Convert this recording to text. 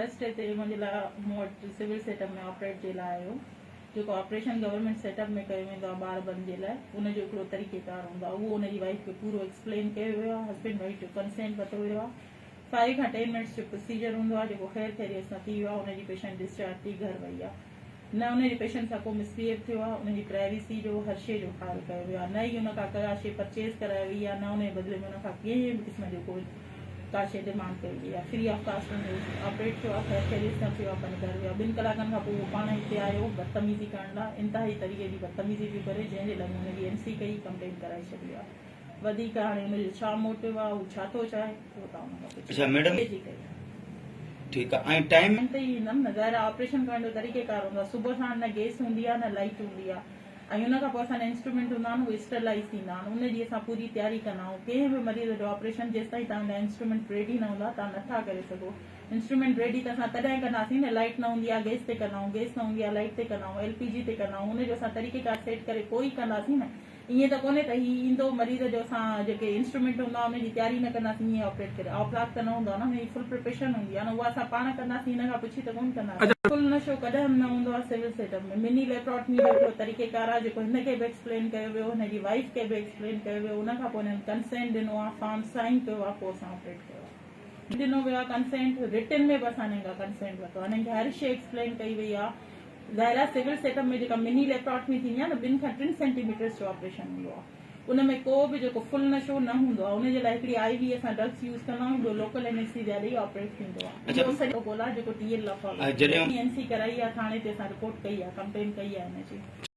first हिते मुंहिंजे लाइ मूं वटि सिविल सेटअप में ऑपरेट जे लाइ आयो जेको ऑपरेशन गवर्नमेंट सेटअप में कयो वेंदो आहे ॿार बन जे लाइ उनजो हिकिड़ो तरीक़ेकार हूंदो आहे उहो उनजी वाइफ खे पूरो एक्सप्लेन कयो वियो आहे हस्बैंड वाइफ जो कंसेंट वरितो वियो आहे 5 खां 10 मिनट्स जो प्रोसीजर हूंदो आहे जेको ख़ैर ख़ैरियत सां थी वियो आहे उनजी पेशेंट डिस्चार्ज थी घर वई आहे न उनजी पेशेंट सां को मिसबिहेव थियो आहे उनजी प्राइवेसी जो हर शइ जो ख़्याल कयो वियो आहे न ई उन खां का शइ परचेज कराई वई आहे न उन बदिले में उन खां कंहिं बि क़िस्म जो का शइ डिमांड कई वई आहे फ्री ऑफ कास्ट ऑपरेट थियो आहे ख़ैर ख़ैरियत सां थियो आहे पंहिंजे घर वियो आहे 2 कलाकनि खां पोइ उहो पाण हिते आयो बदतमीज़ी करण लाइ इंतिहाई तरीक़े जी बदतमीज़ी पियो करे जंहिंजे लाइ हुनजी MC कई कंप्लेन कराए छॾी आहे वधीक हाणे हुनजो छा मोटिव आहे हू छा थो चाहे उहो तव्हां अच्छा मैडम ठीक है टाइम ते ई न ज़ाहिर ऑपरेशन करण जो तरीक़ेकार हूंदो आहे सुबुह साण न गैस हूंदी आहे न लाइट हूंदी आहे ऐं हुन खां पोइ असांजा इंस्ट्रूमेंट हूंदा आहिनि उहे स्टरलाइज़ थींदा आहिनि उनजी असां पूरी तयारी कंदा आहियूं कंहिं बि मरीज़ जो ऑपरेशन जेसि ताईं तव्हांजा इंस्ट्रूमेंट रेडी न हूंदा तव्हां नथा करे सघो इंस्ट्रूमेंट रेडी त असां तॾहिं कंदासीं न लाइट न हूंदी आहे गैस ते कंदा आहियूं गैस न हूंदी आहे लाइट ते कंदा आहियूं LPG ते कंदा आहियूं उनजो असां तरीक़ेकार सेट करे पोइ ई कंदासीं न ईअं त कोन्हे त हीउ ईंदो मरीज़ जो असां जेके इंस्ट्रूमेंट हूंदा उनजी तयारी न कंदासीं ईअं ऑपरेट करे ऑपलाक त न हूंदो आहे न हुनजी फुल प्रिपरेशन हूंदी आहे न उहा असां पाण कंदासीं हिन खां पुछी त कोन कंदासीं फुल नशो कॾहिं न हूंदो आहे सिविल सेटअप में मिनी लेप्रोटमी जो हिकिड़ो तरीक़ेकार आहे जेको हिनखे बि एक्सप्लेन कयो वियो हुनजी वाइफ खे बि एक्सप्लेन कयो वियो उन खां पोइ हिननि कंसेंट ॾिनो आहे फॉर्म साइन कयो आहे पोइ असां ऑपरेट कयो आहे ॾिनो वियो आहे कंसेंट रिटन में बि असां हिननि खां कंसेंट वरितो आहे हिननि खे हर शइ एक्सप्लेन कई वई आहे ज़ाहिर आहे सिविल सेटअप में जेका मिनी लेप्रोटमी थींदी आहे न 2 खां 3 सेंटीमीटर्स जो ऑपरेशन हूंदो आहे उनमें को बि जेको फुल नशो न हूंदो आहे उनजे लाइ हिकिड़ी IV असां ड्रग्स यूज़ कंदा आहियूं ॿियो लोकल एनेस्थीसिया ॾेई ऑपरेट थींदो आहे सॼो ॻोल्हा जेको TL लफ़ा MC कराई आहे थाणे ते असां रिपोर्ट कई आहे कंप्लेन कई आहे हिनजी